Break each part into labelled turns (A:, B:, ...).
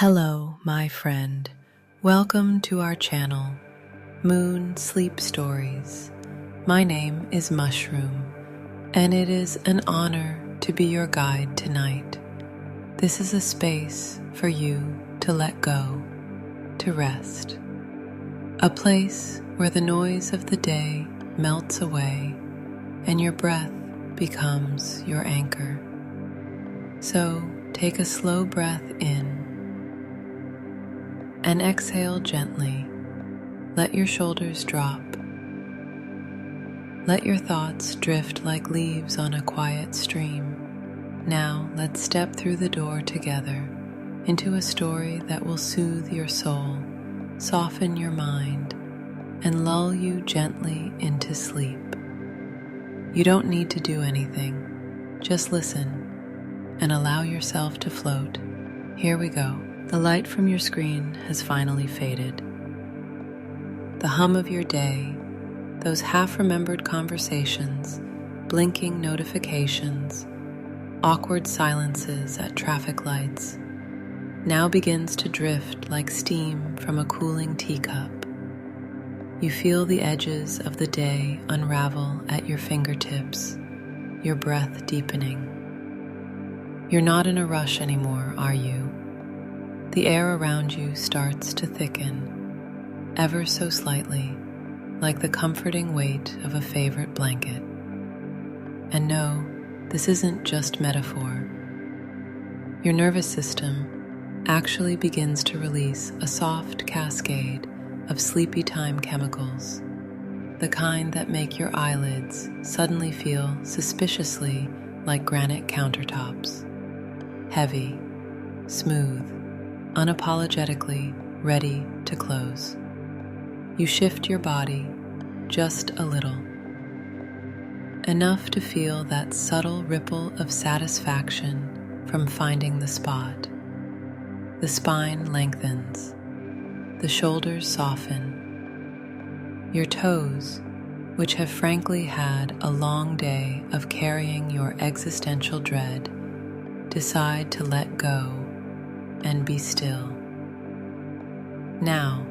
A: Hello, my friend. Welcome to our channel, Moon Sleep Stories. My name is Mushroom, and it is an honor to be your guide tonight. This is a space for you to let go, to rest. A place where the noise of the day melts away and your breath becomes your anchor. So take a slow breath in and exhale gently. Let your shoulders drop. Let your thoughts drift like leaves on a quiet stream. Now let's step through the door together into a story that will soothe your soul, soften your mind, and lull you gently into sleep. You don't need to do anything. Just listen and allow yourself to float. Here we go. The light from your screen has finally faded. The hum of your day, those half-remembered conversations, blinking notifications, awkward silences at traffic lights, now begins to drift like steam from a cooling teacup. You feel the edges of the day unravel at your fingertips, your breath deepening. You're not in a rush anymore, are you? The air around you starts to thicken, ever so slightly, like the comforting weight of a favorite blanket. And no, this isn't just metaphor. Your nervous system actually begins to release a soft cascade of sleepy time chemicals, the kind that make your eyelids suddenly feel suspiciously like granite countertops, heavy, smooth, unapologetically ready to close. You shift your body just a little, enough to feel that subtle ripple of satisfaction from finding the spot. The spine lengthens, the shoulders soften. Your toes, which have frankly had a long day of carrying your existential dread, decide to let go and be still. Now,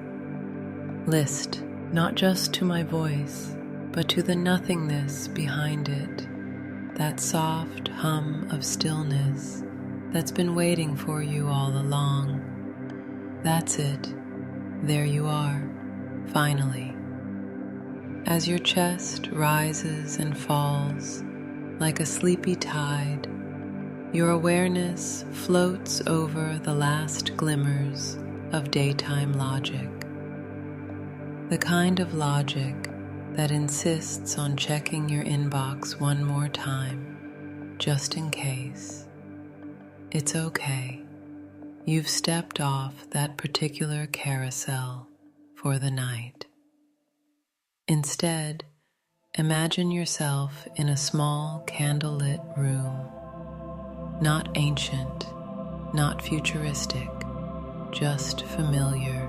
A: list not just to my voice, but to the nothingness behind it, that soft hum of stillness that's been waiting for you all along. That's it. There you are, finally. As your chest rises and falls like a sleepy tide, your awareness floats over the last glimmers of daytime logic. The kind of logic that insists on checking your inbox one more time, just in case. It's okay. You've stepped off that particular carousel for the night. Instead, imagine yourself in a small candlelit room. Not ancient, not futuristic, just familiar.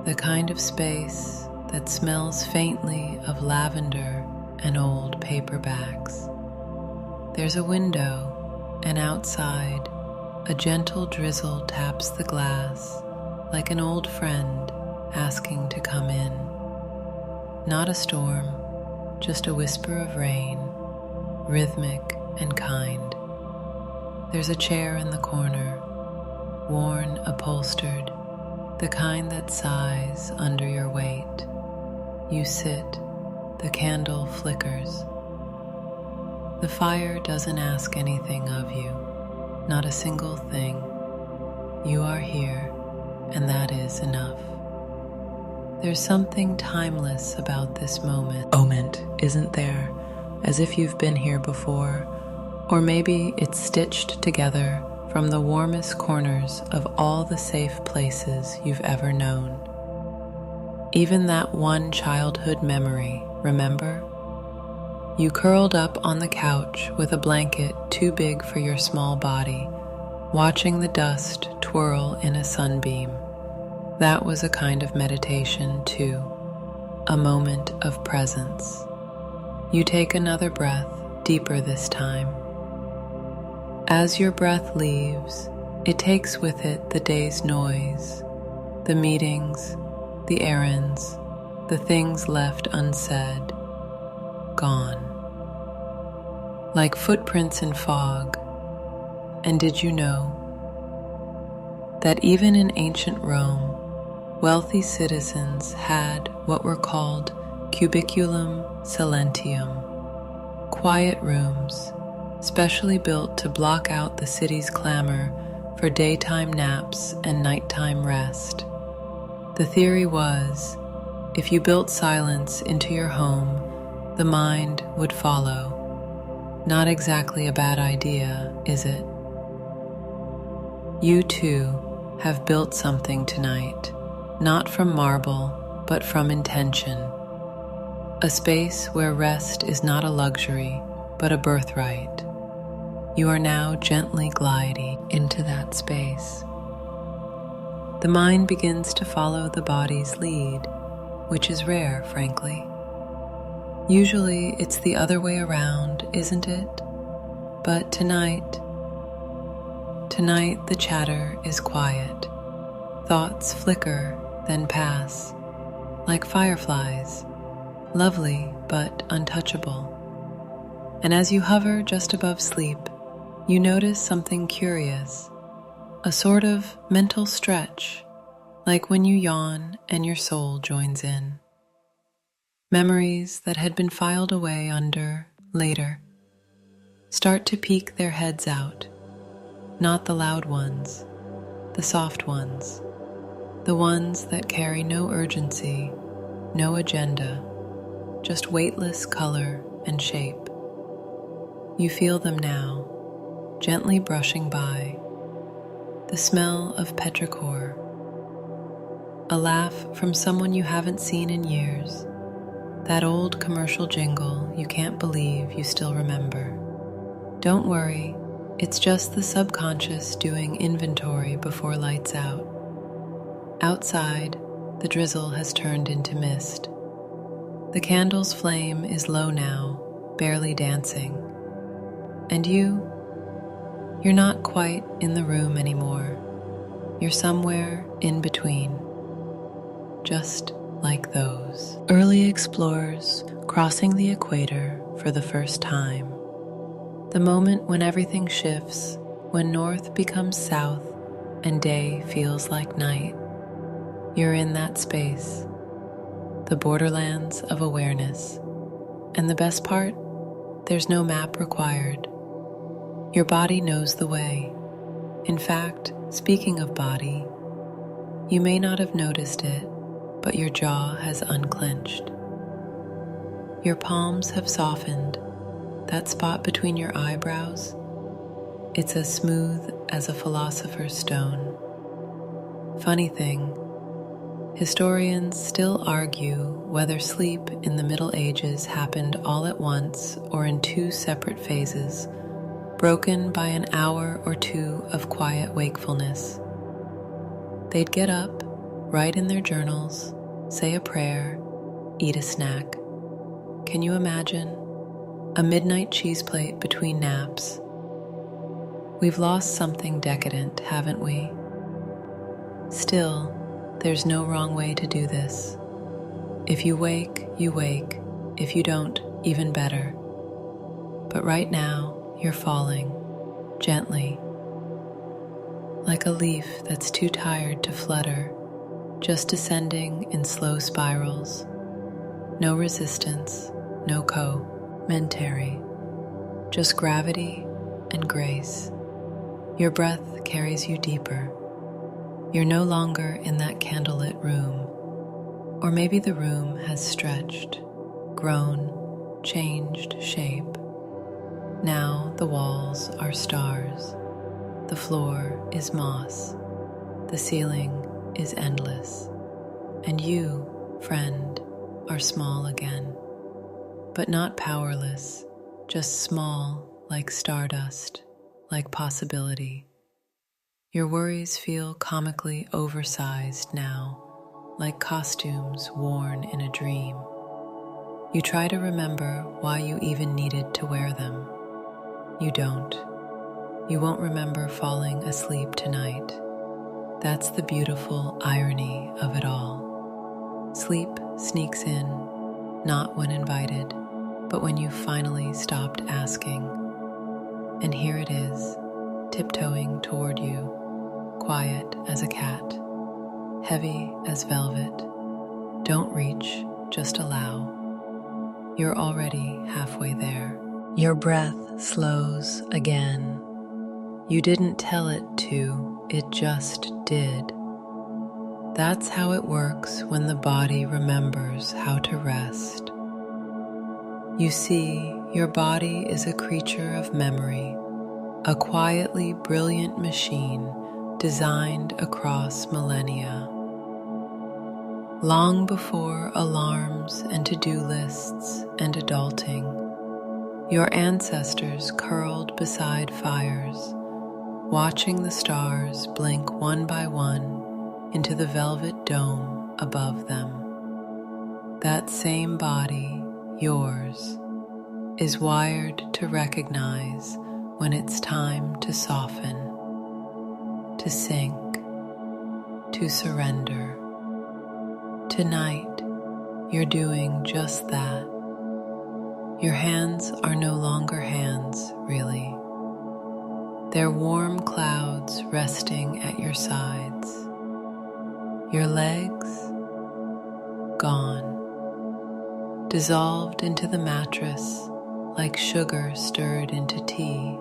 A: The kind of space that smells faintly of lavender and old paperbacks. There's a window, and outside, a gentle drizzle taps the glass like an old friend asking to come in. Not a storm, just a whisper of rain, rhythmic and kind. There's a chair in the corner, worn, upholstered, the kind that sighs under your weight. You sit, the candle flickers. The fire doesn't ask anything of you, not a single thing. You are here, and that is enough. There's something timeless about this moment, isn't there? As if you've been here before. Or maybe it's stitched together from the warmest corners of all the safe places you've ever known. Even that one childhood memory, remember? You curled up on the couch with a blanket too big for your small body, watching the dust twirl in a sunbeam. That was a kind of meditation too, a moment of presence. You take another breath, deeper this time. As your breath leaves, It takes with it the day's noise, the meetings, the errands, the things left unsaid, gone. Like footprints in fog. And did you know that even in ancient Rome, wealthy citizens had what were called cubiculum silentium, quiet rooms, specially built to block out the city's clamor for daytime naps and nighttime rest. The theory was, if you built silence into your home, the mind would follow. Not exactly a bad idea, is it? You too have built something tonight, not from marble, but from intention. A space where rest is not a luxury, but a birthright. You are now gently gliding into that space. The mind begins to follow the body's lead, which is rare, frankly. Usually it's the other way around, isn't it? But tonight the chatter is quiet. Thoughts flicker, then pass, like fireflies, lovely but untouchable. And as you hover just above sleep, you notice something curious, a sort of mental stretch, like when you yawn and your soul joins in. Memories that had been filed away under later start to peek their heads out, not the loud ones, the soft ones, the ones that carry no urgency, no agenda, just weightless color and shape. You feel them now, gently brushing by. The smell of petrichor, a laugh from someone you haven't seen in years, that old commercial jingle you can't believe you still remember. Don't worry, it's just the subconscious doing inventory before lights out. Outside, the drizzle has turned into mist. The candle's flame is low now, barely dancing. And you're not quite in the room anymore. You're somewhere in between, just like those early explorers crossing the equator for the first time. The moment when everything shifts, when north becomes south and day feels like night. You're in that space, the borderlands of awareness. And the best part? There's no map required. Your body knows the way. In fact, speaking of body, you may not have noticed it, but your jaw has unclenched. Your palms have softened. That spot between your eyebrows, it's as smooth as a philosopher's stone. Funny thing, historians still argue whether sleep in the Middle Ages happened all at once or in two separate phases, broken by an hour or two of quiet wakefulness. They'd get up, write in their journals, say a prayer, eat a snack. Can you imagine? A midnight cheese plate between naps. We've lost something decadent, haven't we? Still, there's no wrong way to do this. If you wake, you wake. If you don't, even better. But right now, you're falling, gently, like a leaf that's too tired to flutter, just descending in slow spirals. No resistance, no commentary, just gravity and grace. Your breath carries you deeper. You're no longer in that candlelit room, or maybe the room has stretched, grown, changed shape. Now the walls are stars, the floor is moss, the ceiling is endless, and you, friend, are small again. But not powerless, just small like stardust, like possibility. Your worries feel comically oversized now, like costumes worn in a dream. You try to remember why you even needed to wear them. You don't. You won't remember falling asleep tonight. That's the beautiful irony of it all. Sleep sneaks in, not when invited, but when you finally stopped asking. And here it is, tiptoeing toward you, quiet as a cat, heavy as velvet. Don't reach, just allow. You're already halfway there. Your breath slows again. You didn't tell it to, it just did. That's how it works when the body remembers how to rest. You see, your body is a creature of memory, a quietly brilliant machine designed across millennia. Long before alarms and to-do lists and adulting, your ancestors curled beside fires, watching the stars blink one by one into the velvet dome above them. That same body, yours, is wired to recognize when it's time to soften, to sink, to surrender. Tonight, you're doing just that. Your hands are no longer hands, really. They're warm clouds resting at your sides. Your legs, gone, dissolved into the mattress like sugar stirred into tea.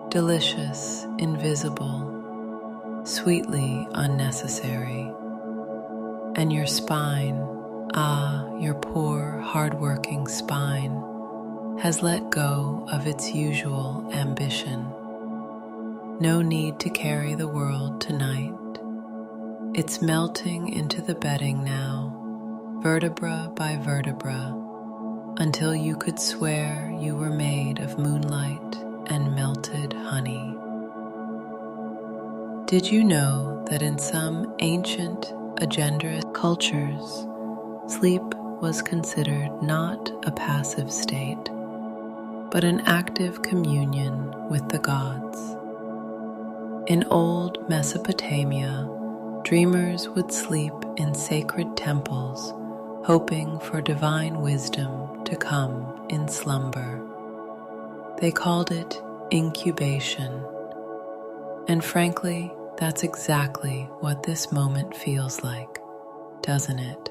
A: Delicious, invisible, sweetly unnecessary. And your spine, your poor, hard-working spine, has let go of its usual ambition. No need to carry the world tonight. It's melting into the bedding now, vertebra by vertebra, until you could swear you were made of moonlight and melted honey. Did you know that in some ancient agenderist cultures, sleep was considered not a passive state, but an active communion with the gods? In old Mesopotamia, dreamers would sleep in sacred temples, hoping for divine wisdom to come in slumber. They called it incubation. And frankly, that's exactly what this moment feels like, doesn't it?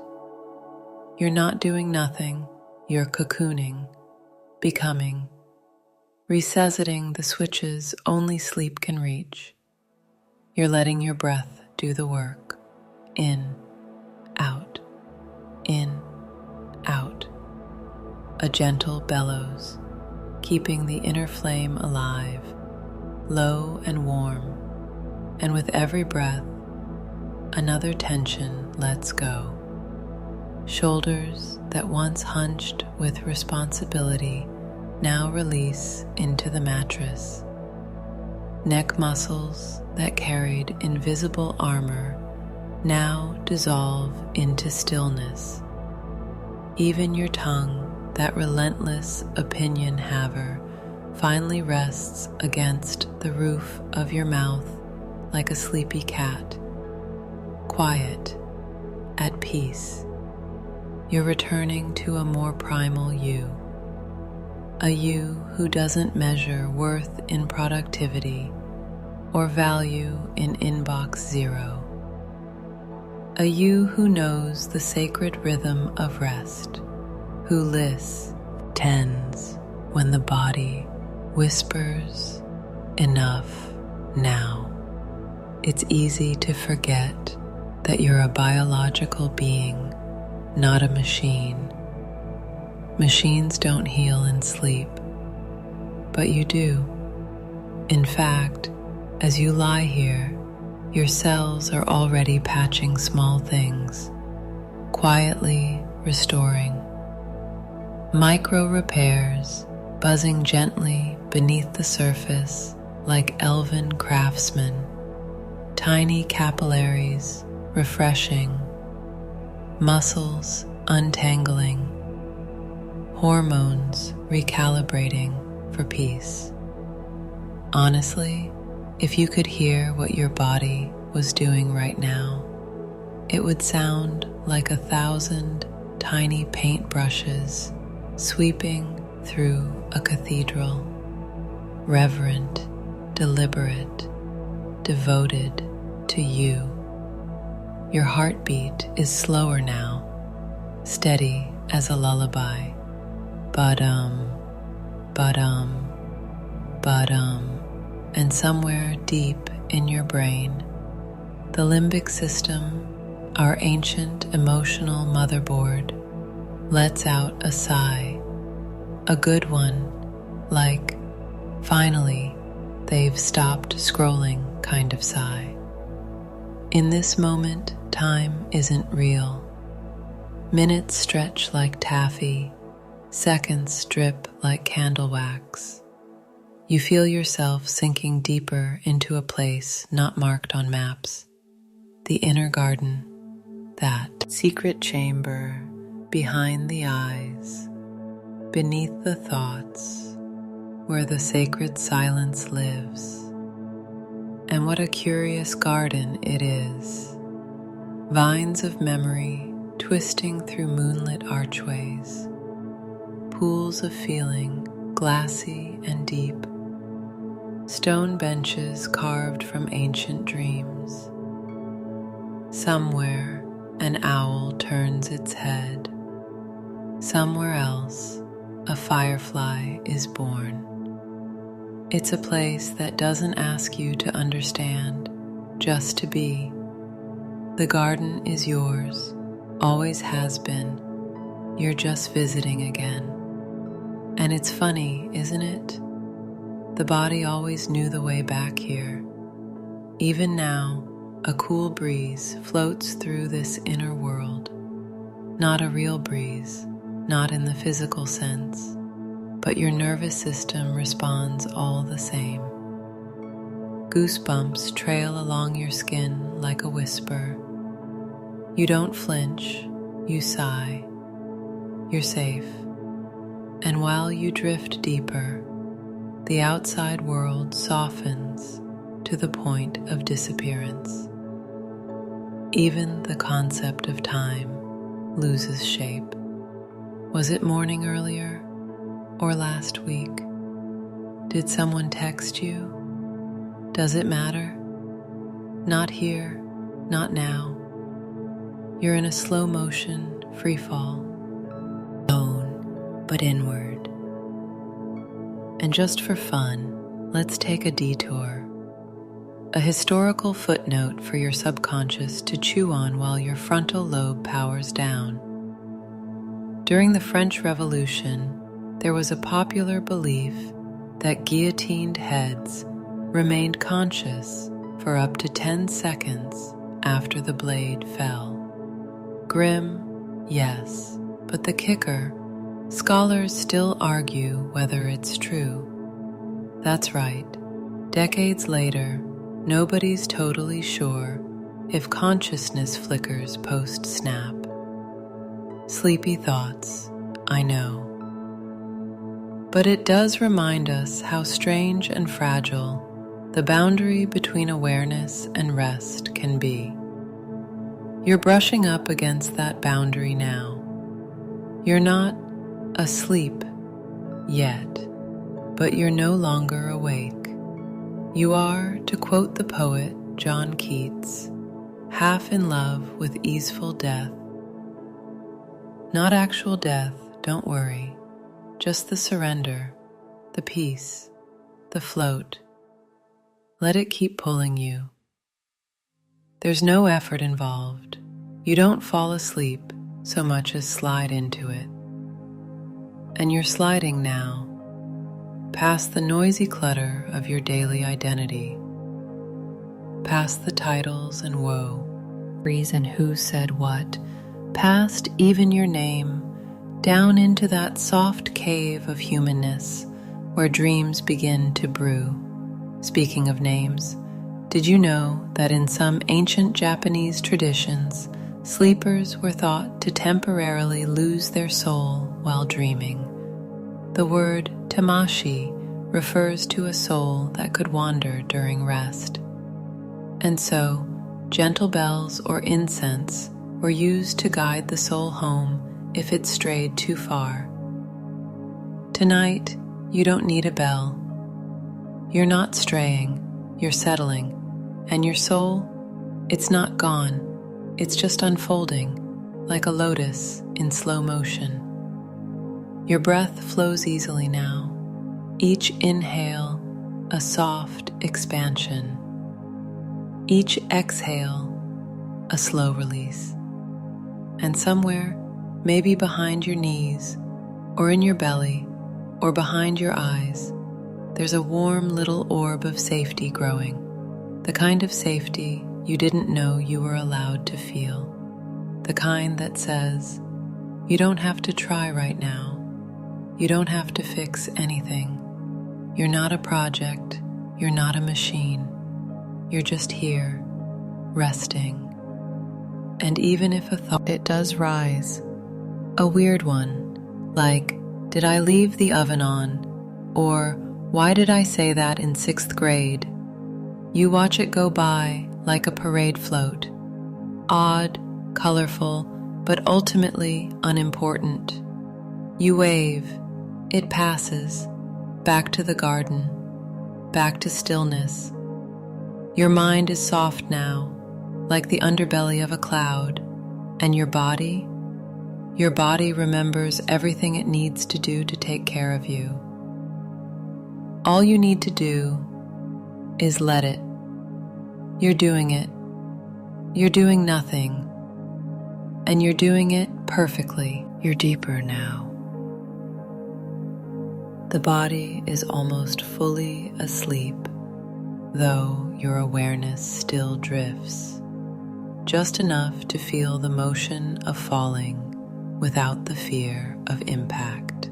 A: You're not doing nothing, you're cocooning, becoming, resetting the switches only sleep can reach. You're letting your breath do the work. In, out, in, out. A gentle bellows, keeping the inner flame alive, low and warm, and with every breath, another tension lets go. Shoulders that once hunched with responsibility now release into the mattress. Neck muscles that carried invisible armor now dissolve into stillness. Even your tongue, that relentless opinion haver, finally rests against the roof of your mouth like a sleepy cat. Quiet, at peace. You're returning to a more primal you. A you who doesn't measure worth in productivity or value in inbox zero. A you who knows the sacred rhythm of rest, who listens when the body whispers, enough now. It's easy to forget that you're a biological being, not a machine. Machines don't heal in sleep, but you do. In fact, as you lie here, your cells are already patching small things, quietly restoring. Micro repairs buzzing gently beneath the surface like elven craftsmen. Tiny capillaries refreshing, muscles untangling, hormones recalibrating for peace. Honestly, if you could hear what your body was doing right now, it would sound like 1,000 tiny paintbrushes sweeping through a cathedral, reverent, deliberate, devoted to you. Your heartbeat is slower now, steady as a lullaby. Ba-dum, ba-dum, ba-dum. And somewhere deep in your brain, the limbic system, our ancient emotional motherboard, lets out a sigh, a good one, like, finally, they've stopped scrolling kind of sigh. In this moment, time isn't real. Minutes stretch like taffy, seconds drip like candle wax. You feel yourself sinking deeper into a place not marked on maps. The inner garden, that secret chamber behind the eyes, beneath the thoughts, where the sacred silence lives. And what a curious garden it is. Vines of memory twisting through moonlit archways, pools of feeling glassy and deep, stone benches carved from ancient dreams. Somewhere an owl turns its head. Somewhere else a firefly is born. It's a place that doesn't ask you to understand, just to be. The garden is yours, always has been. You're just visiting again. And it's funny, isn't it? The body always knew the way back here. Even now, a cool breeze floats through this inner world. Not a real breeze, not in the physical sense, but your nervous system responds all the same. Goosebumps trail along your skin like a whisper. You don't flinch, you sigh. You're safe. And while you drift deeper, the outside world softens to the point of disappearance. Even the concept of time loses shape. Was it morning earlier or last week? Did someone text you? Does it matter? Not here, not now. You're in a slow motion free fall, alone but inward. And just for fun, let's take a detour. A historical footnote for your subconscious to chew on while your frontal lobe powers down. During the French Revolution, there was a popular belief that guillotined heads remained conscious for up to 10 seconds after the blade fell. Grim, yes, but the kicker, scholars still argue whether it's true. That's right. Decades later, nobody's totally sure if consciousness flickers post-snap. Sleepy thoughts, I know. But it does remind us how strange and fragile the boundary between awareness and rest can be. You're brushing up against that boundary now. You're not asleep yet, but you're no longer awake. You are, to quote the poet John Keats, half in love with easeful death. Not actual death, don't worry, just the surrender, the peace, the float. Let it keep pulling you. There's no effort involved. You don't fall asleep so much as slide into it. And you're sliding now, past the noisy clutter of your daily identity, past the titles and woe, reason who said what, past even your name, down into that soft cave of humanness where dreams begin to brew. Speaking of names, did you know that in some ancient Japanese traditions, sleepers were thought to temporarily lose their soul while dreaming? The word tamashi refers to a soul that could wander during rest. And so, gentle bells or incense were used to guide the soul home if it strayed too far. Tonight, you don't need a bell. You're not straying, you're settling, and your soul, it's not gone, it's just unfolding, like a lotus in slow motion. Your breath flows easily now, each inhale a soft expansion, each exhale a slow release. And somewhere, maybe behind your knees, or in your belly, or behind your eyes, there's a warm little orb of safety growing, the kind of safety you didn't know you were allowed to feel, the kind that says, you don't have to try right now, you don't have to fix anything, you're not a project, you're not a machine, you're just here, resting. And even if a thought it does rise, a weird one, like, did I leave the oven on? Or, why did I say that in 6th grade? You watch it go by like a parade float, odd, colorful, but ultimately unimportant. You wave, it passes, back to the garden, back to stillness. Your mind is soft now, like the underbelly of a cloud, and your body remembers everything it needs to do to take care of you. All you need to do is let it. You're doing it. You're doing nothing. And you're doing it perfectly. You're deeper now. The body is almost fully asleep, though your awareness still drifts, just enough to feel the motion of falling without the fear of impact.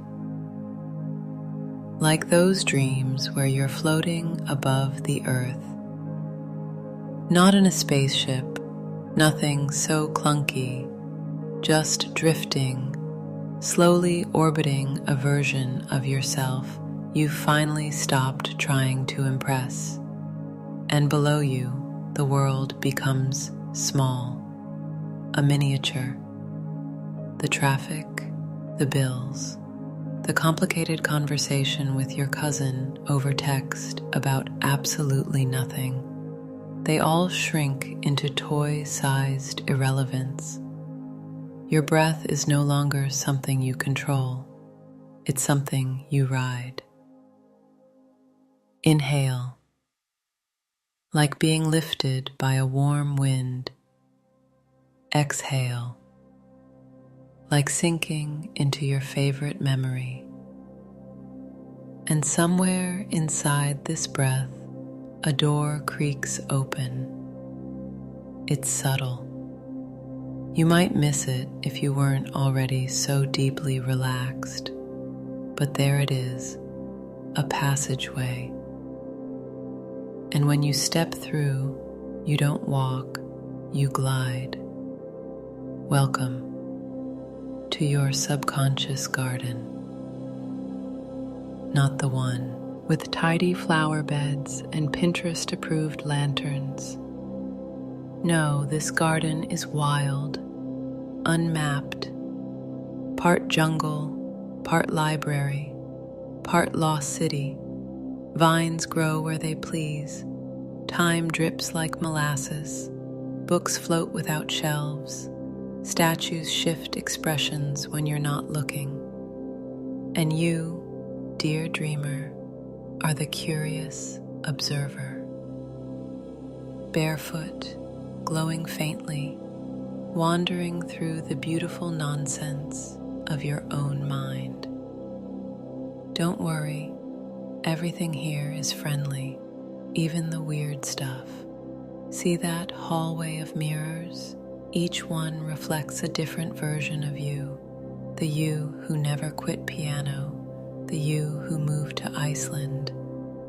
A: Like those dreams where you're floating above the earth, not in a spaceship, nothing so clunky, just drifting, slowly orbiting a version of yourself you've finally stopped trying to impress. And below you, the world becomes small, a miniature. The traffic, the bills, the complicated conversation with your cousin over text about absolutely nothing. They all shrink into toy-sized irrelevance. Your breath is no longer something you control. It's something you ride. Inhale, like being lifted by a warm wind. Exhale, like sinking into your favorite memory. And somewhere inside this breath, a door creaks open. It's subtle. You might miss it if you weren't already so deeply relaxed, but there it is, a passageway. And when you step through, you don't walk, you glide. Welcome to your subconscious garden. Not the one with tidy flower beds and Pinterest-approved lanterns. No, this garden is wild, unmapped, part jungle, part library, part lost city. Vines grow where they please, time drips like molasses, books float without shelves, statues shift expressions when you're not looking. And you, dear dreamer, are the curious observer. Barefoot, glowing faintly, wandering through the beautiful nonsense of your own mind. Don't worry, everything here is friendly, even the weird stuff. See that hallway of mirrors? Each one reflects a different version of you. The you who never quit piano, the you who moved to Iceland,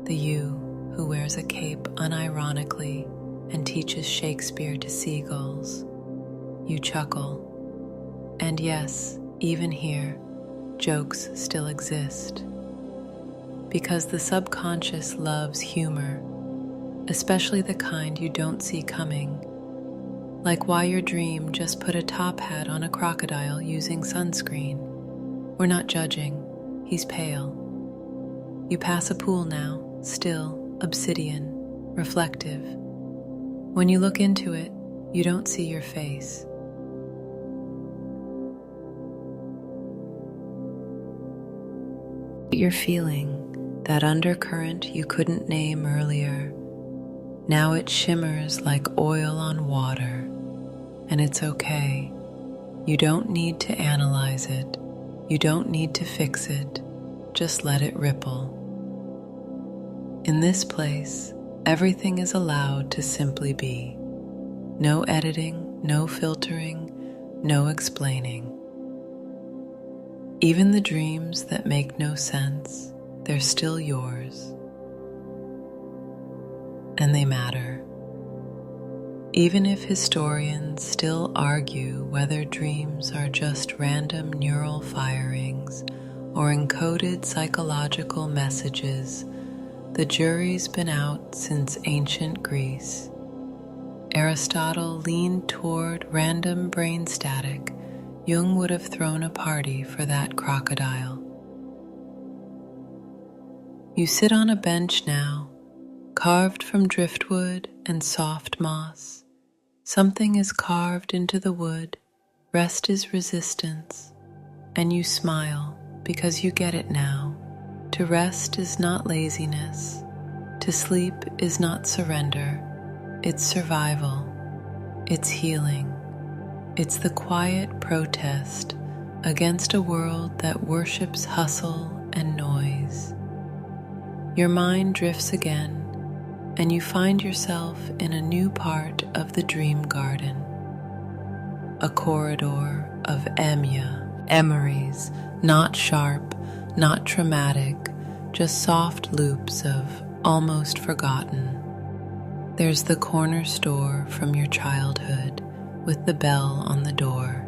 A: the you who wears a cape unironically and teaches Shakespeare to seagulls. You chuckle. And yes, even here, jokes still exist. because the subconscious loves humor, especially the kind you don't see coming, like why your dream just put a top hat on a crocodile using sunscreen. We're not judging, he's pale. You pass a pool now, still, obsidian, reflective. When you look into it, you don't see your face. You're feeling that undercurrent you couldn't name earlier. Now it shimmers like oil on water, and it's okay. You don't need to analyze it. You don't need to fix it. Just let it ripple. In this place, everything is allowed to simply be. No editing, no filtering, no explaining. Even the dreams that make no sense, they're still yours. And they matter. Even if historians still argue whether dreams are just random neural firings or encoded psychological messages, the jury's been out since ancient Greece. Aristotle leaned toward random brain static. Jung would have thrown a party for that crocodile. You sit on a bench now, carved from driftwood and soft moss. Something is carved into the wood, rest is resistance, and you smile because you get it now. To rest is not laziness. To sleep is not surrender. It's survival. It's healing. It's the quiet protest against a world that worships hustle and noise. Your mind drifts again, and you find yourself in a new part of the dream garden. A corridor of emeries, not sharp, not traumatic, just soft loops of almost forgotten. There's the corner store from your childhood with the bell on the door.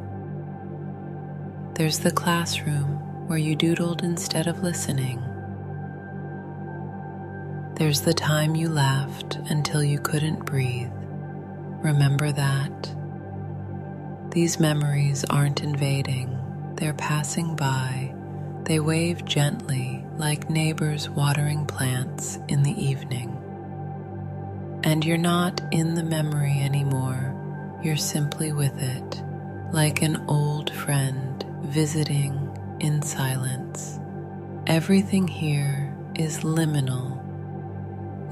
A: There's the classroom where you doodled instead of listening. There's the time you laughed until you couldn't breathe. Remember that. These memories aren't invading, they're passing by. They wave gently like neighbors watering plants in the evening. And you're not in the memory anymore, you're simply with it, like an old friend visiting in silence. Everything here is liminal.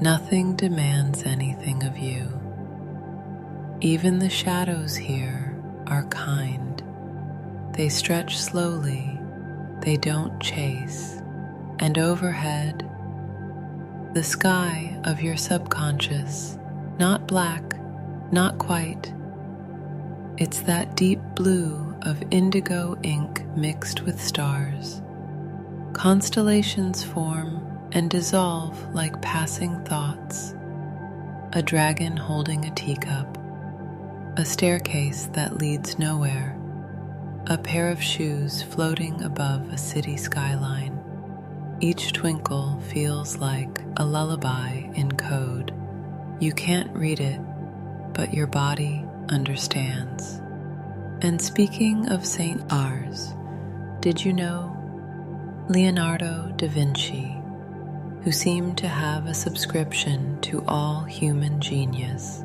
A: Nothing demands anything of you. Even the shadows here are kind. They stretch slowly, they don't chase, and overhead, the sky of your subconscious, not black, not quite. It's that deep blue of indigo ink mixed with stars. Constellations form and dissolve like passing thoughts. A dragon holding a teacup, a staircase that leads nowhere, a pair of shoes floating above a city skyline. Each twinkle feels like a lullaby in code. You can't read it, but your body understands. And speaking of Saint Ars, did you know Leonardo da Vinci, who seemed to have a subscription to all human genius,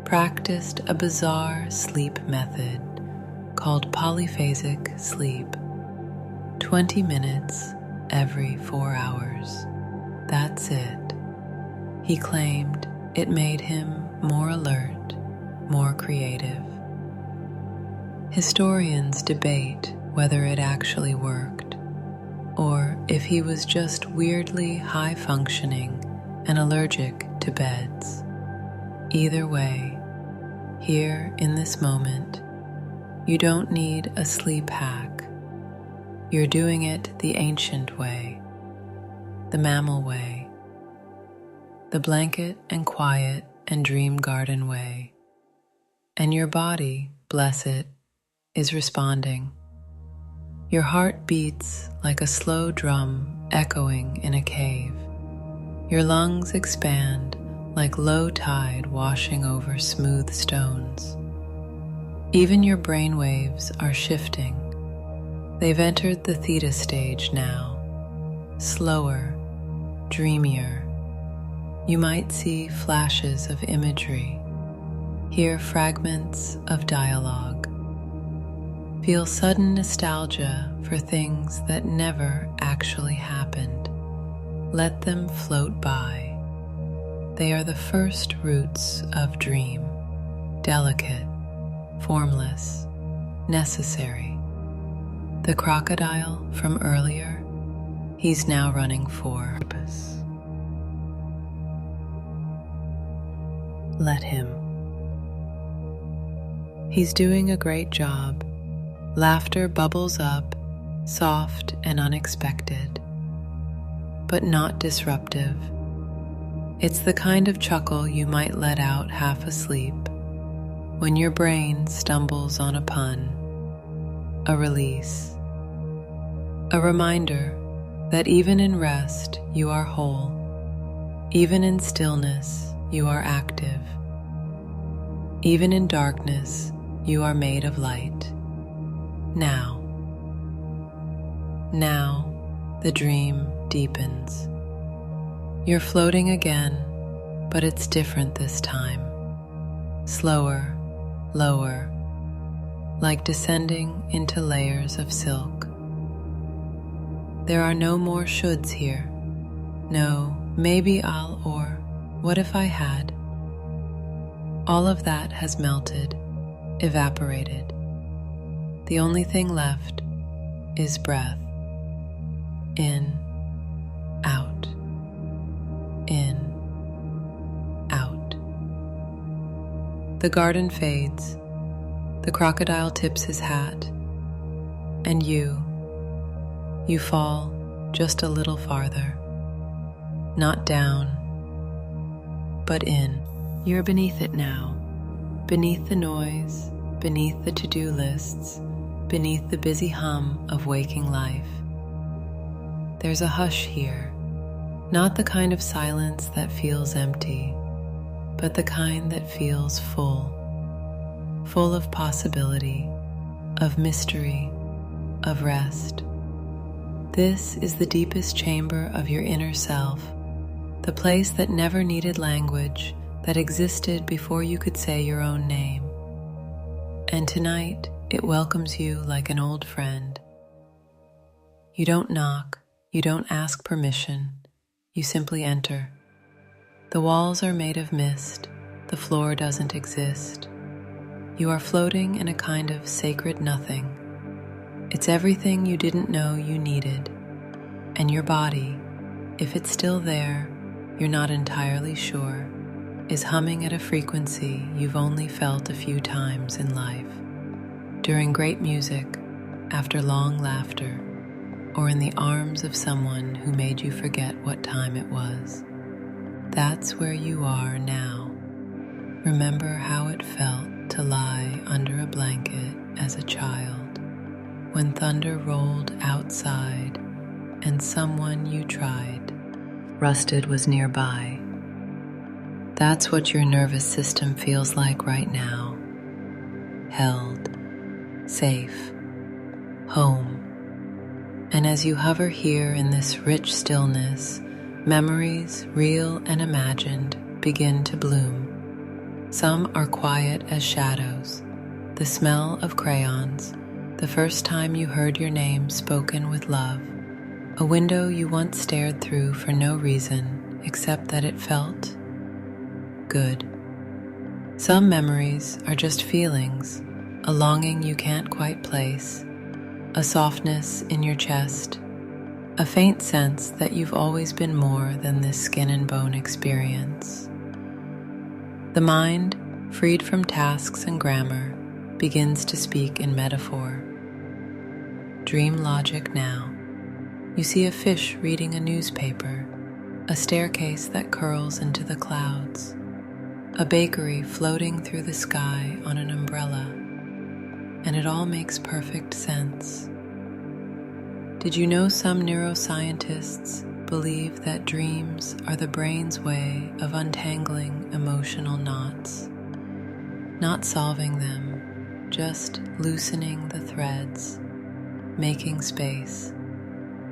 A: practiced a bizarre sleep method called polyphasic sleep, 20 minutes every 4 hours. That's it. He claimed it made him more alert, more creative. Historians debate whether it actually worked, or if he was just weirdly high-functioning and allergic to beds. Either way, here in this moment, you don't need a sleep hack. You're doing it the ancient way, the mammal way, the blanket and quiet and dream garden way. And your body, bless it, is responding. Your heart beats like a slow drum echoing in a cave. Your lungs expand like low tide washing over smooth stones. Even your brain waves are shifting. They've entered the theta stage now, slower, dreamier. You might see flashes of imagery, hear fragments of dialogue, feel sudden nostalgia for things that never actually happened. Let them float by. They are the first roots of dream, delicate, formless, necessary. The crocodile from earlier, he's now running for purpose. Let him. He's doing a great job. Laughter bubbles up, soft and unexpected, but not disruptive. It's the kind of chuckle you might let out half asleep when your brain stumbles on a pun, a release, a reminder that even in rest you are whole, even in stillness you are active, even in darkness you are made of light. Now, the dream deepens. You're floating again, but it's different this time. Slower, lower, like descending into layers of silk. There are no more shoulds here. No, maybe I'll, or what if I had? All of that has melted, evaporated. The only thing left is breath. In, out, in, out. The garden fades, the crocodile tips his hat, and you fall just a little farther. Not down, but in. You're beneath it now, beneath the noise, beneath the to-do lists, beneath the busy hum of waking life. There's a hush here, not the kind of silence that feels empty, but the kind that feels full of possibility, of mystery, of rest. This is the deepest chamber of your inner self, the place that never needed language, that existed before you could say your own name. And tonight, it welcomes you like an old friend. You don't knock, you don't ask permission, you simply enter. The walls are made of mist, the floor doesn't exist. You are floating in a kind of sacred nothing. It's everything you didn't know you needed. And your body, if it's still there, you're not entirely sure, is humming at a frequency you've only felt a few times in life. During great music, after long laughter, or in the arms of someone who made you forget what time it was. That's where you are now. Remember how it felt to lie under a blanket as a child, when thunder rolled outside and someone you tried, rusted, was nearby. That's what your nervous system feels like right now. Held, safe, home. And as you hover here in this rich stillness, memories, real and imagined, begin to bloom. Some are quiet as shadows, the smell of crayons, the first time you heard your name spoken with love, a window you once stared through for no reason except that it felt good. Some memories are just feelings, a longing you can't quite place, a softness in your chest, a faint sense that you've always been more than this skin and bone experience. The mind, freed from tasks and grammar, begins to speak in metaphor. Dream logic now. You see a fish reading a newspaper, a staircase that curls into the clouds, a bakery floating through the sky on an umbrella, and it all makes perfect sense. Did you know some neuroscientists believe that dreams are the brain's way of untangling emotional knots? Not solving them, just loosening the threads, making space.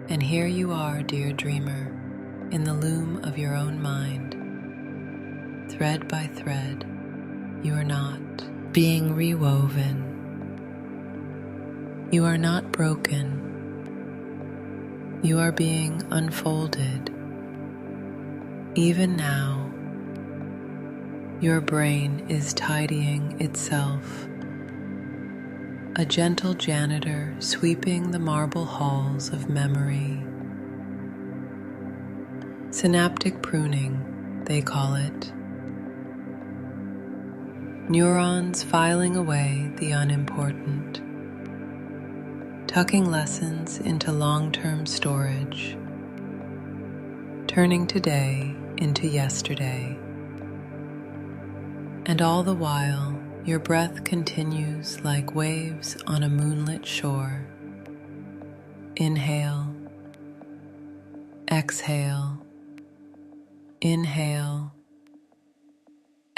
A: And here you are, dear dreamer, in the loom of your own mind. Thread by thread, you are not being rewoven. You are not broken. You are being unfolded. Even now, your brain is tidying itself, a gentle janitor sweeping the marble halls of memory. Synaptic pruning, they call it. Neurons filing away the unimportant, tucking lessons into long-term storage, turning today into yesterday. And all the while, your breath continues like waves on a moonlit shore. Inhale, exhale, inhale,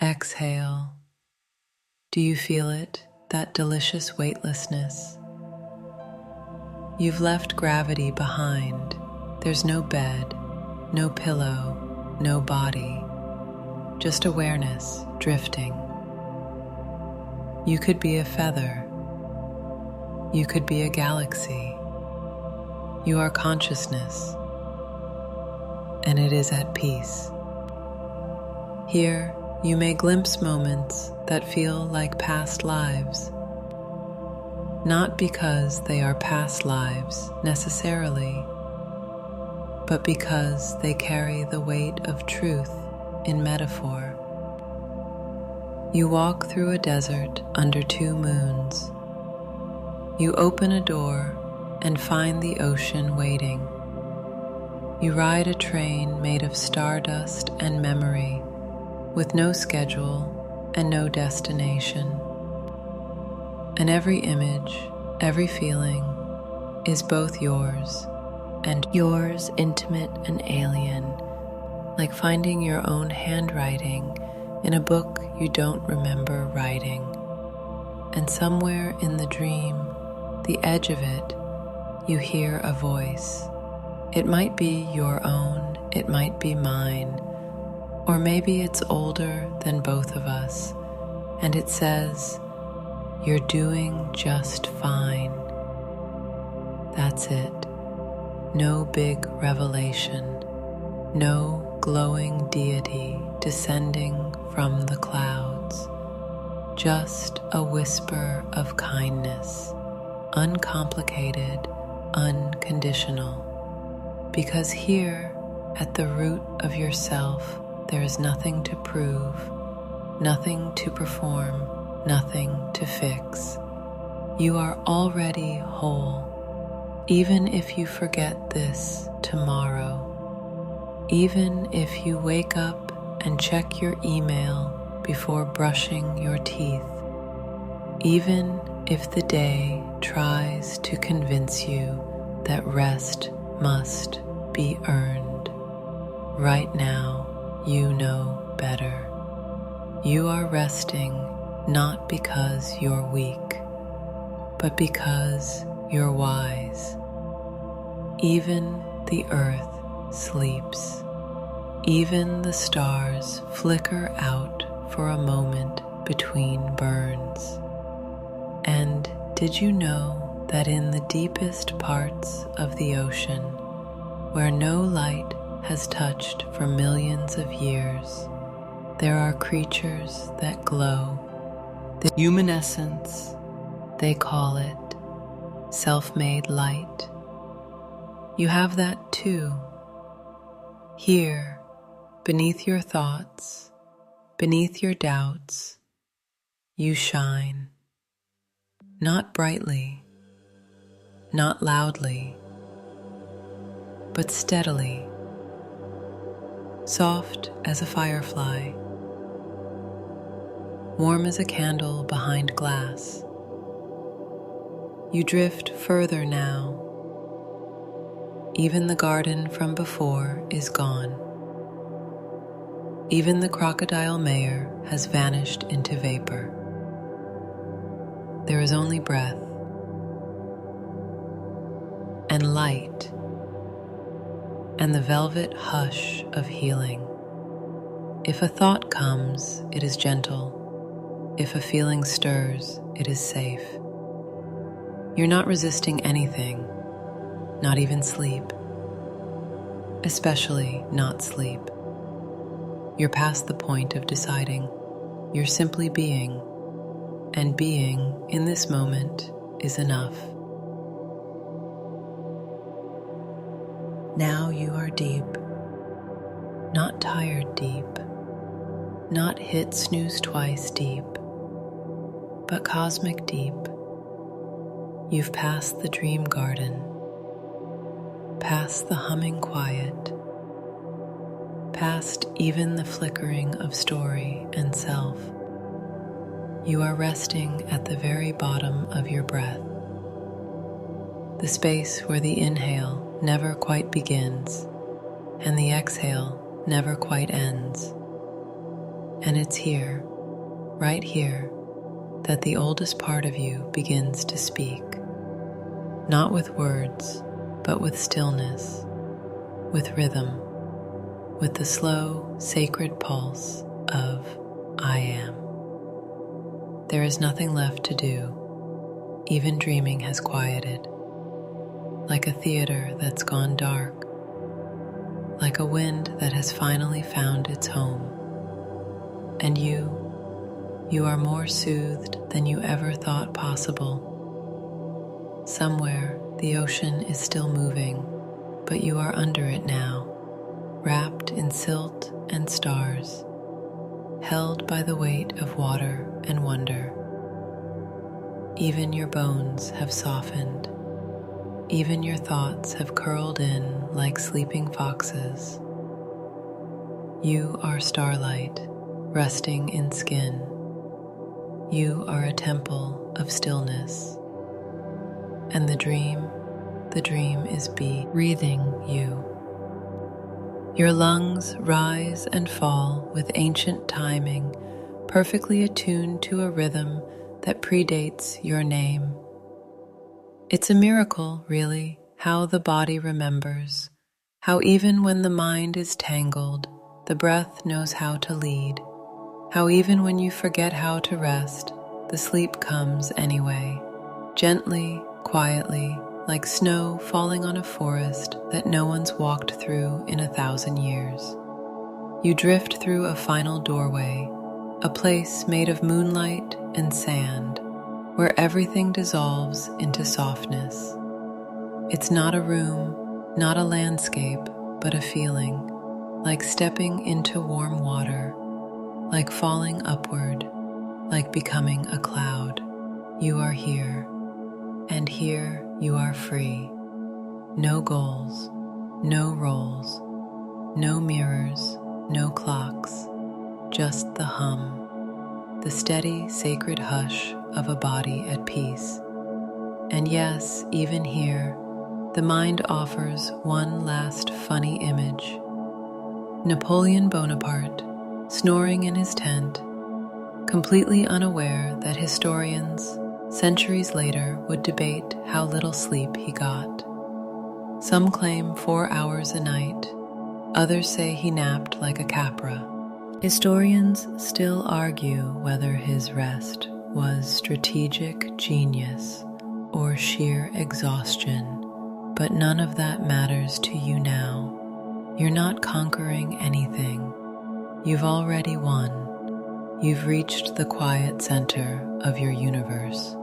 A: exhale. Do you feel it, that delicious weightlessness? You've left gravity behind. There's no bed, no pillow, no body, just awareness drifting. You could be a feather. You could be a galaxy. You are consciousness, and it is at peace. Here, you may glimpse moments that feel like past lives, not because they are past lives necessarily, but because they carry the weight of truth in metaphor. You walk through a desert under two moons. You open a door and find the ocean waiting. You ride a train made of stardust and memory, with no schedule and no destination. And every image, every feeling is both yours, and yours intimate and alien, like finding your own handwriting in a book you don't remember writing. And somewhere in the dream, the edge of it, you hear a voice. It might be your own, it might be mine, or maybe it's older than both of us, and it says, "You're doing just fine." That's it. No big revelation, no glowing deity descending from the clouds, just a whisper of kindness, uncomplicated, unconditional. Because here, at the root of yourself, there is nothing to prove, nothing to perform, nothing to fix. You are already whole, even if you forget this tomorrow. Even if you wake up and check your email before brushing your teeth. Even if the day tries to convince you that rest must be earned. Right now, you know better. You are resting not because you're weak, but because you're wise. Even the earth sleeps. Even the stars flicker out for a moment between burns. And did you know that in the deepest parts of the ocean, where no light has touched for millions of years, there are creatures that glow. The luminescence, they call it, self-made light. You have that too. Here, beneath your thoughts, beneath your doubts, you shine. Not brightly, not loudly, but steadily, soft as a firefly, warm as a candle behind glass. You drift further now, even the garden from before is gone. Even the crocodile mayor has vanished into vapor. There is only breath and light and the velvet hush of healing. If a thought comes, it is gentle. If a feeling stirs, it is safe. You're not resisting anything, not even sleep, especially not sleep. You're past the point of deciding. You're simply being, and being in this moment is enough. Now you are deep, not tired deep, not hit snooze twice deep, but cosmic deep. You've passed the dream garden, past the humming quiet, past even the flickering of story and self. You are resting at the very bottom of your breath, the space where the inhale never quite begins and the exhale never quite ends. And it's here, right here, that the oldest part of you begins to speak, not with words, but with stillness, with rhythm, with the slow, sacred pulse of I am. There is nothing left to do. Even dreaming has quieted, like a theater that's gone dark, like a wind that has finally found its home. And you are more soothed than you ever thought possible. Somewhere the ocean is still moving, but you are under it now, wrapped in silt and stars, held by the weight of water and wonder. Even your bones have softened. Even your thoughts have curled in like sleeping foxes. You are starlight, resting in skin. You are a temple of stillness. And the dream is breathing you. Your lungs rise and fall with ancient timing, perfectly attuned to a rhythm that predates your name. It's a miracle, really, how the body remembers, how even when the mind is tangled, the breath knows how to lead, how even when you forget how to rest, the sleep comes anyway, gently, quietly, like snow falling on a forest that no one's walked through in 1,000 years. You drift through a final doorway, a place made of moonlight and sand, where everything dissolves into softness. It's not a room, not a landscape, but a feeling, like stepping into warm water, like falling upward, like becoming a cloud. You are here, and here you are free. No goals, no roles, no mirrors, no clocks, just the hum, the steady, sacred hush of a body at peace. And yes, even here, the mind offers one last funny image. Napoleon Bonaparte, snoring in his tent, completely unaware that historians, centuries later, would debate how little sleep he got. Some claim 4 hours a night, others say he napped like a capra. Historians still argue whether his rest was strategic genius or sheer exhaustion, but none of that matters to you now. You're not conquering anything. You've already won. You've reached the quiet center of your universe.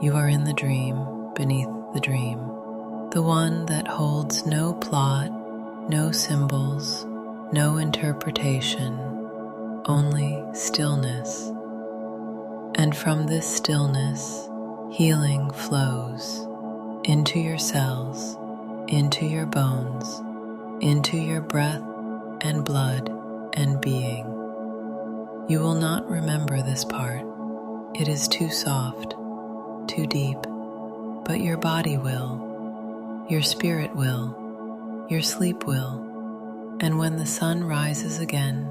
A: You are in the dream beneath the dream, the one that holds no plot, no symbols, no interpretation, only stillness. And from this stillness, healing flows into your cells, into your bones, into your breath and blood and being. You will not remember this part. It is too soft, too deep, but your body will, your spirit will, your sleep will, and when the sun rises again,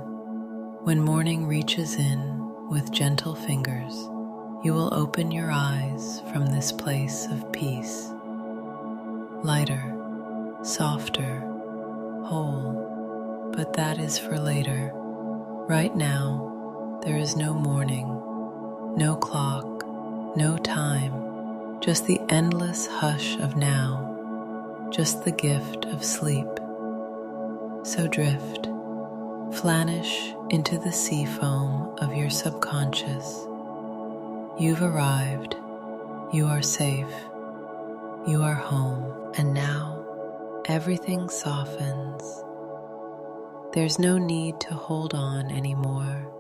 A: when morning reaches in with gentle fingers, you will open your eyes from this place of peace. Lighter, softer, whole, but that is for later. Right now, there is no morning, no clock, no time, just the endless hush of now, just the gift of sleep. So drift, flanish into the sea foam of your subconscious. You've arrived, you are safe, you are home, and now everything softens. There's no need to hold on anymore,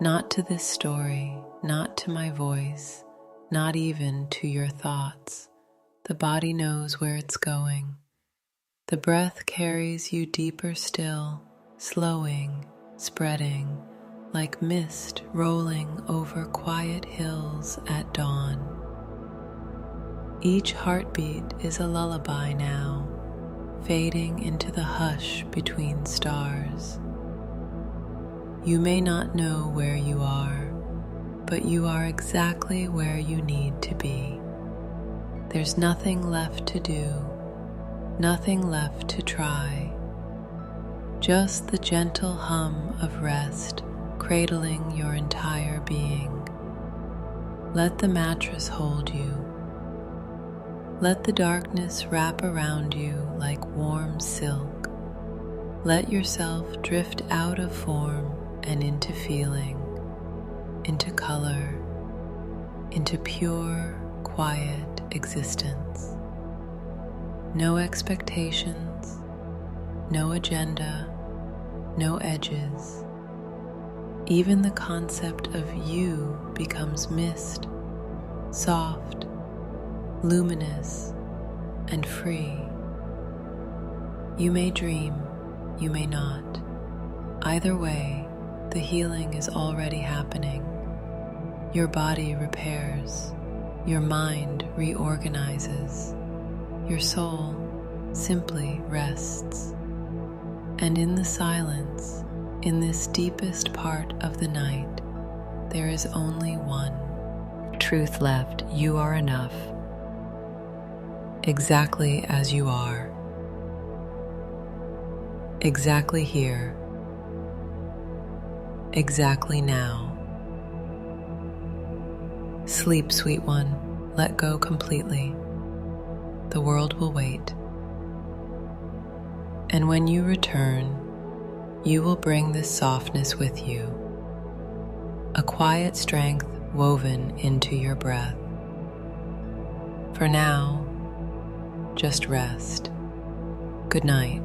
A: not to this story, not to my voice, not even to your thoughts. The body knows where it's going. The breath carries you deeper still, slowing, spreading, like mist rolling over quiet hills at dawn. Each heartbeat is a lullaby now, fading into the hush between stars. You may not know where you are, but you are exactly where you need to be. There's nothing left to do, nothing left to try, just the gentle hum of rest cradling your entire being. Let the mattress hold you. Let the darkness wrap around you like warm silk. Let yourself drift out of form and into feeling, into color, into pure, quiet existence. No expectations, no agenda, no edges. Even the concept of you becomes mist, soft, luminous, and free. You may dream, you may not. Either way, the healing is already happening. Your body repairs, your mind reorganizes, your soul simply rests. And in the silence, in this deepest part of the night, there is only one truth left. You are enough, exactly as you are, exactly here, exactly now. Sleep, sweet one, let go completely. The world will wait. And when you return, you will bring this softness with you, a quiet strength woven into your breath. For now, just rest. Good night.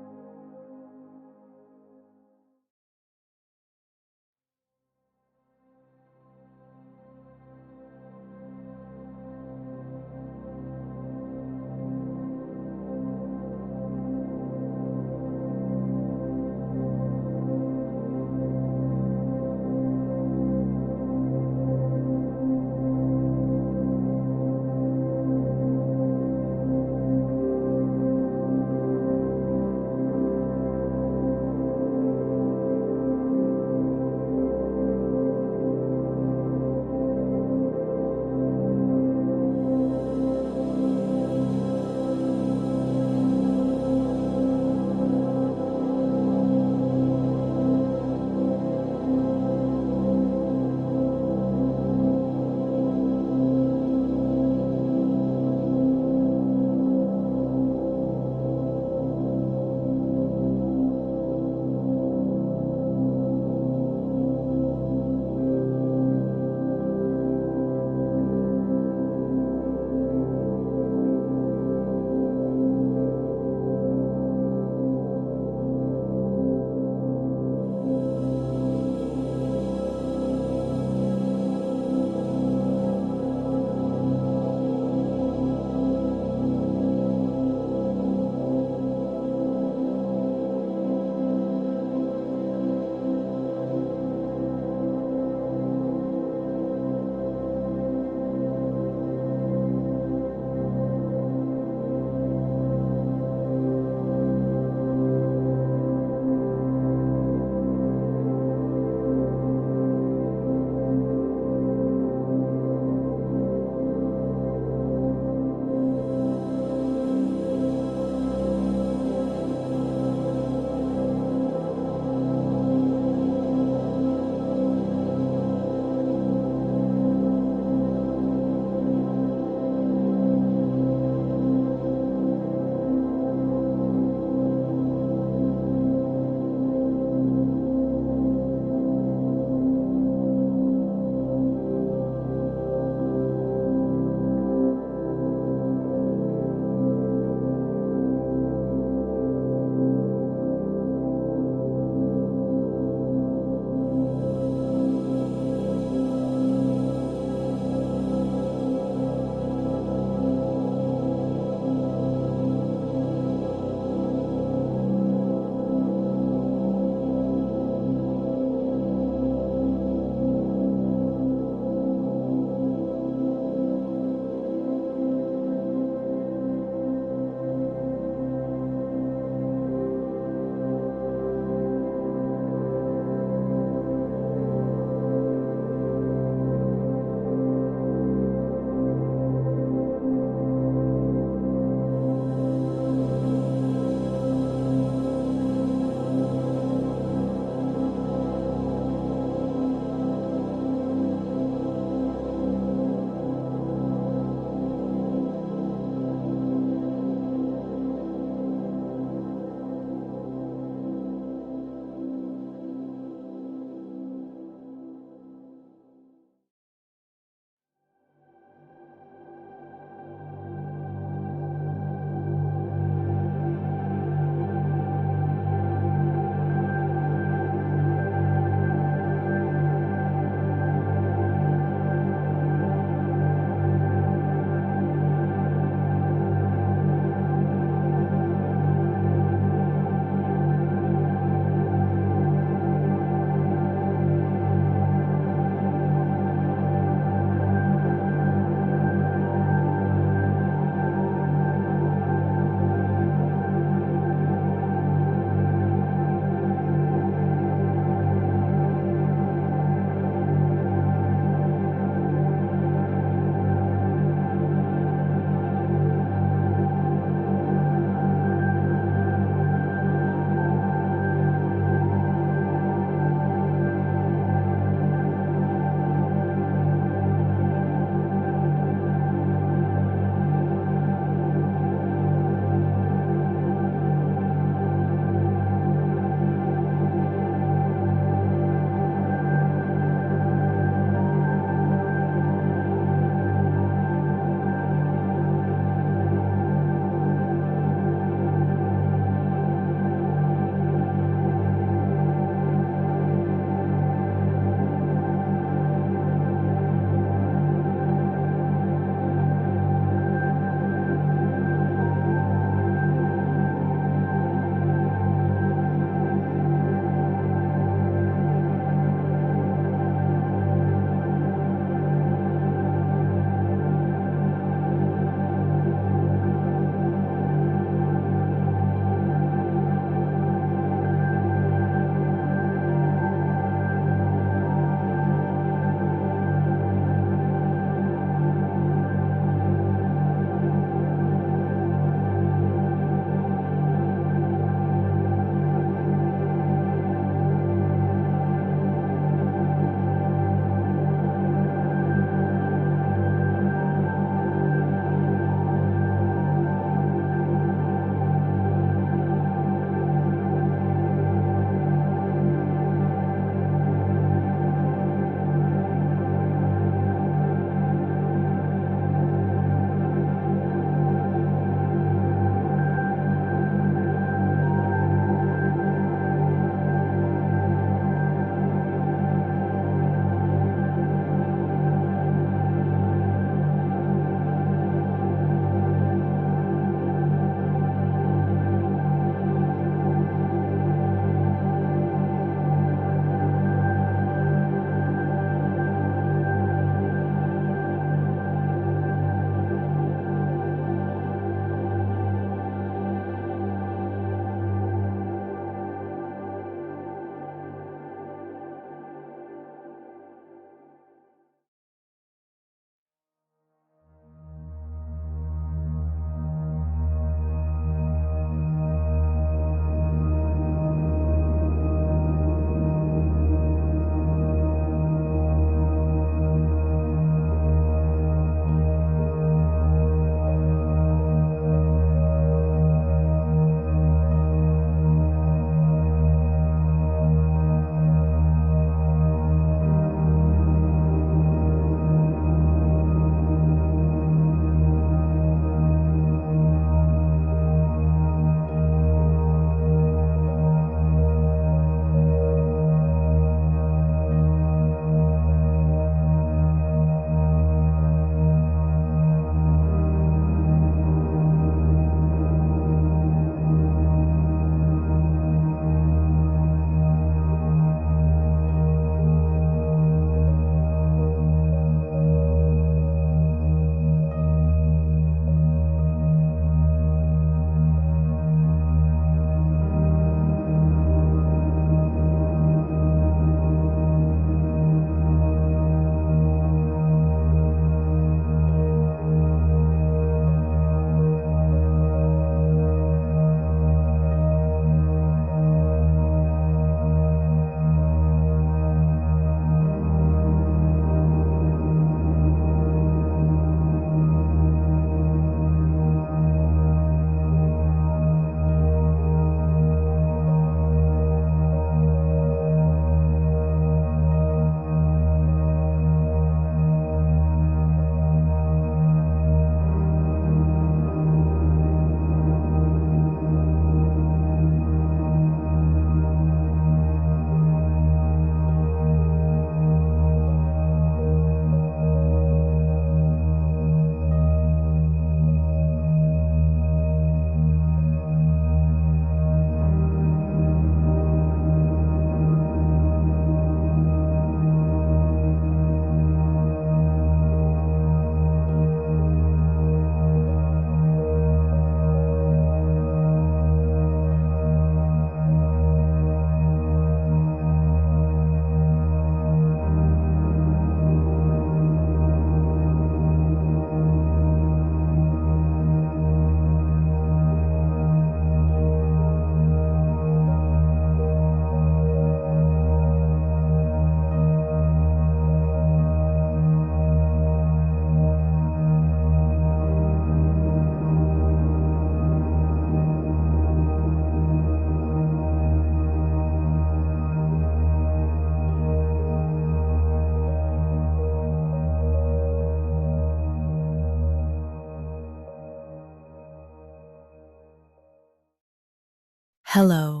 A: Hello.